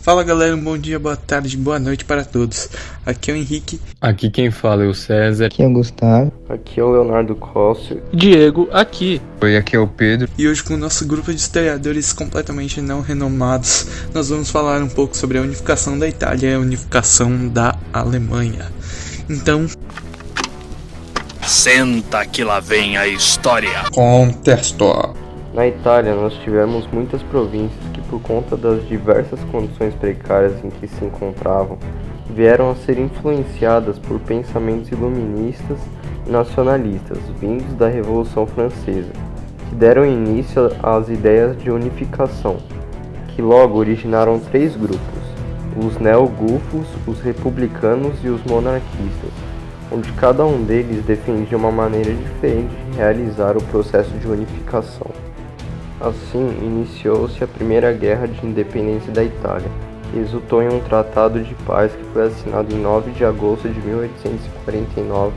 Fala galera, um bom dia, boa tarde, boa noite para todos. Aqui é o Henrique. Aqui quem fala é o César. Aqui é o Gustavo. Aqui é o Leonardo Costa. Diego aqui. Oi, aqui é o Pedro. E hoje com o nosso grupo de historiadores completamente não renomados, nós vamos falar um pouco sobre a unificação da Itália e a unificação da Alemanha. Então... Senta que lá vem a história. Contexto. Na Itália, nós tivemos muitas províncias que, por conta das diversas condições precárias em que se encontravam, vieram a ser influenciadas por pensamentos iluministas e nacionalistas vindos da Revolução Francesa, que deram início às ideias de unificação, que logo originaram três grupos: os neogulfos, os republicanos e os monarquistas, onde cada um deles defendia uma maneira diferente de realizar o processo de unificação. Assim, iniciou-se a Primeira Guerra de Independência da Itália, que resultou em um tratado de paz que foi assinado em 9 de agosto de 1849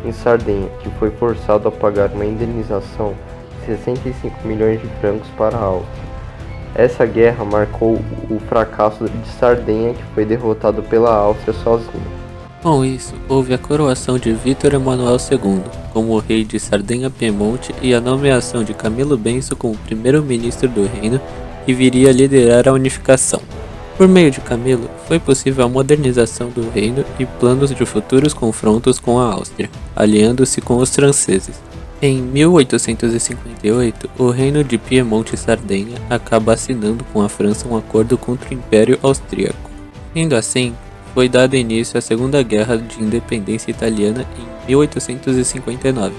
em Sardenha, que foi forçado a pagar uma indenização de 65 milhões de francos para a Áustria. Essa guerra marcou o fracasso de Sardenha, que foi derrotado pela Áustria sozinha. Com isso, houve a coroação de Vítor Emanuel II como o rei de Sardenha-Piemonte e a nomeação de Camilo Benso como primeiro-ministro do reino, que viria a liderar a unificação. Por meio de Camilo, foi possível a modernização do reino e planos de futuros confrontos com a Áustria, aliando-se com os franceses. Em 1858, o reino de Piemonte e Sardenha acaba assinando com a França um acordo contra o Império Austríaco. Sendo assim, foi dado início à Segunda Guerra de Independência Italiana em 1859,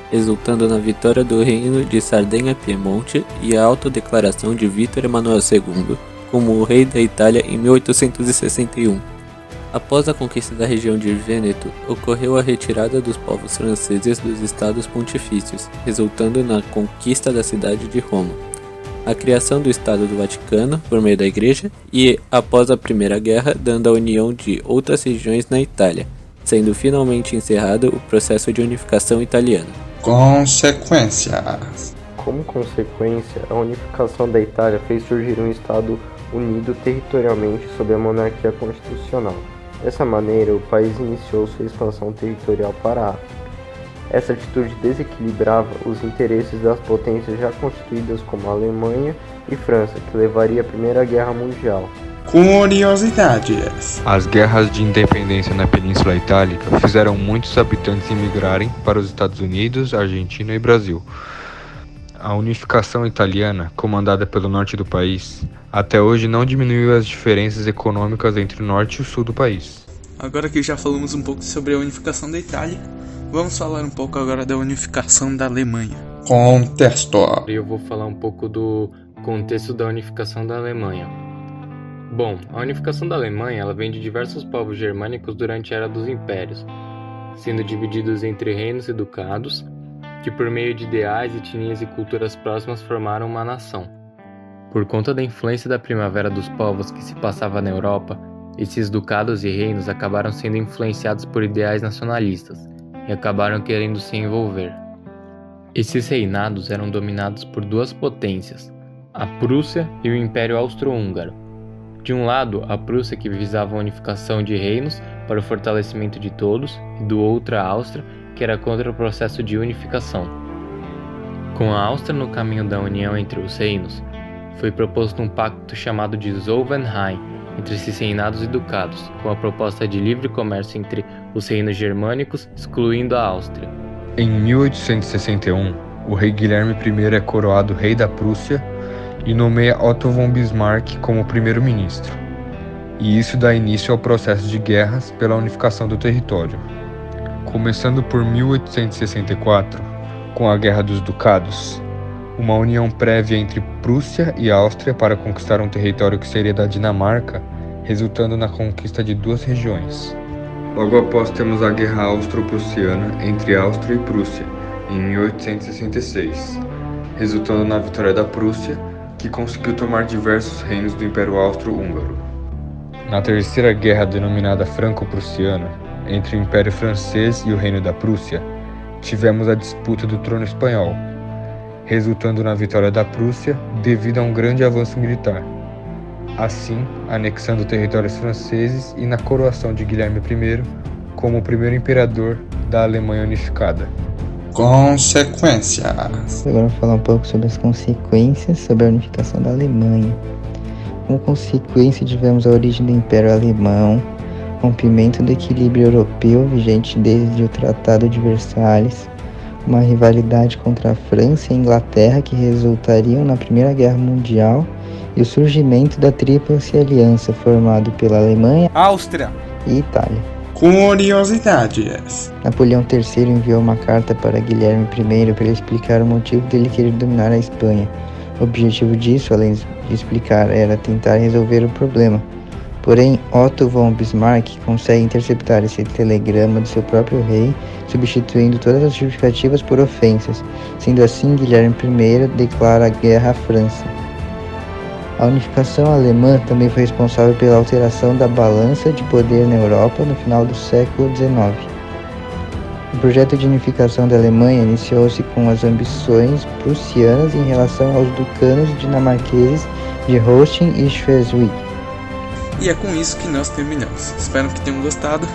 resultando na vitória do reino de Sardenha-Piemonte e a autodeclaração de Vítor Emanuel II como o rei da Itália em 1861. Após a conquista da região de Vêneto, ocorreu a retirada dos povos franceses dos estados pontifícios, resultando na conquista da cidade de Roma, a criação do Estado do Vaticano por meio da Igreja e, após a Primeira Guerra, dando a união de outras regiões na Itália, sendo finalmente encerrado o processo de unificação italiana. Consequências. Como consequência, a unificação da Itália fez surgir um Estado unido territorialmente sob a monarquia constitucional. Dessa maneira, o país iniciou sua expansão territorial para a África. Essa atitude desequilibrava os interesses das potências já constituídas como a Alemanha e França, que levaria à Primeira Guerra Mundial. Curiosidades. As guerras de independência na Península Itálica fizeram muitos habitantes imigrarem para os Estados Unidos, Argentina e Brasil. A unificação italiana, comandada pelo norte do país, até hoje não diminuiu as diferenças econômicas entre o norte e o sul do país. Agora que já falamos um pouco sobre a unificação da Itália, vamos falar um pouco agora da unificação da Alemanha. Contexto. Eu vou falar um pouco do contexto da unificação da Alemanha. Bom, a unificação da Alemanha ela vem de diversos povos germânicos durante a Era dos Impérios, sendo divididos entre reinos e ducados, que por meio de ideais, etnias e culturas próximas formaram uma nação. Por conta da influência da primavera dos povos que se passava na Europa, esses ducados e reinos acabaram sendo influenciados por ideais nacionalistas e acabaram querendo se envolver. Esses reinados eram dominados por duas potências, a Prússia e o Império Austro-Húngaro. De um lado, a Prússia, que visava a unificação de reinos para o fortalecimento de todos, e do outro a Áustria, que era contra o processo de unificação. Com a Áustria no caminho da união entre os reinos, foi proposto um pacto chamado de Zollverein entre esses reinados e ducados, com a proposta de livre comércio entre os reinos germânicos, excluindo a Áustria. Em 1861, o rei Guilherme I é coroado rei da Prússia e nomeia Otto von Bismarck como primeiro-ministro. E isso dá início ao processo de guerras pela unificação do território. Começando por 1864, com a Guerra dos Ducados, uma união prévia entre Prússia e Áustria para conquistar um território que seria da Dinamarca, resultando na conquista de duas regiões. Logo após temos a Guerra Austro-Prussiana entre Áustria e Prússia, em 1866, resultando na vitória da Prússia, que conseguiu tomar diversos reinos do Império Austro-Húngaro. Na Terceira Guerra, denominada Franco-Prussiana, entre o Império Francês e o Reino da Prússia, tivemos a disputa do trono espanhol, resultando na vitória da Prússia devido a um grande avanço militar. assim anexando territórios franceses e na coroação de Guilherme I como o primeiro imperador da Alemanha unificada. Consequências. Agora vou falar um pouco sobre as consequências sobre a unificação da Alemanha. Como consequência, tivemos a origem do Império Alemão, rompimento do equilíbrio europeu vigente desde o Tratado de Versalhes, uma rivalidade contra a França e a Inglaterra que resultariam na Primeira Guerra Mundial e o surgimento da Tríplice Aliança, formado pela Alemanha, Áustria e Itália. Curiosidades. Napoleão III enviou uma carta para Guilherme I para explicar o motivo dele querer dominar a Espanha. O objetivo disso, além de explicar, era tentar resolver o problema. Porém, Otto von Bismarck consegue interceptar esse telegrama do seu próprio rei, substituindo todas as justificativas por ofensas. Sendo assim, Guilherme I declara guerra à França. A unificação alemã também foi responsável pela alteração da balança de poder na Europa no final do século XIX. O projeto de unificação da Alemanha iniciou-se com as ambições prussianas em relação aos ducados dinamarqueses de Holstein e Schleswig. E é com isso que nós terminamos. Espero que tenham gostado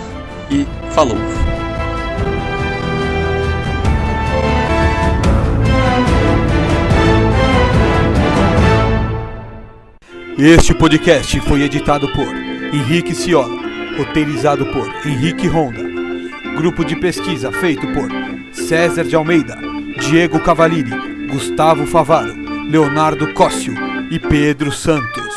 e falou! Este podcast foi editado por Henrique Ciola, roteirizado por Henrique Honda. Grupo de pesquisa feito por César de Almeida, Diego Cavallini, Gustavo Favaro, Leonardo Cóssio e Pedro Santos.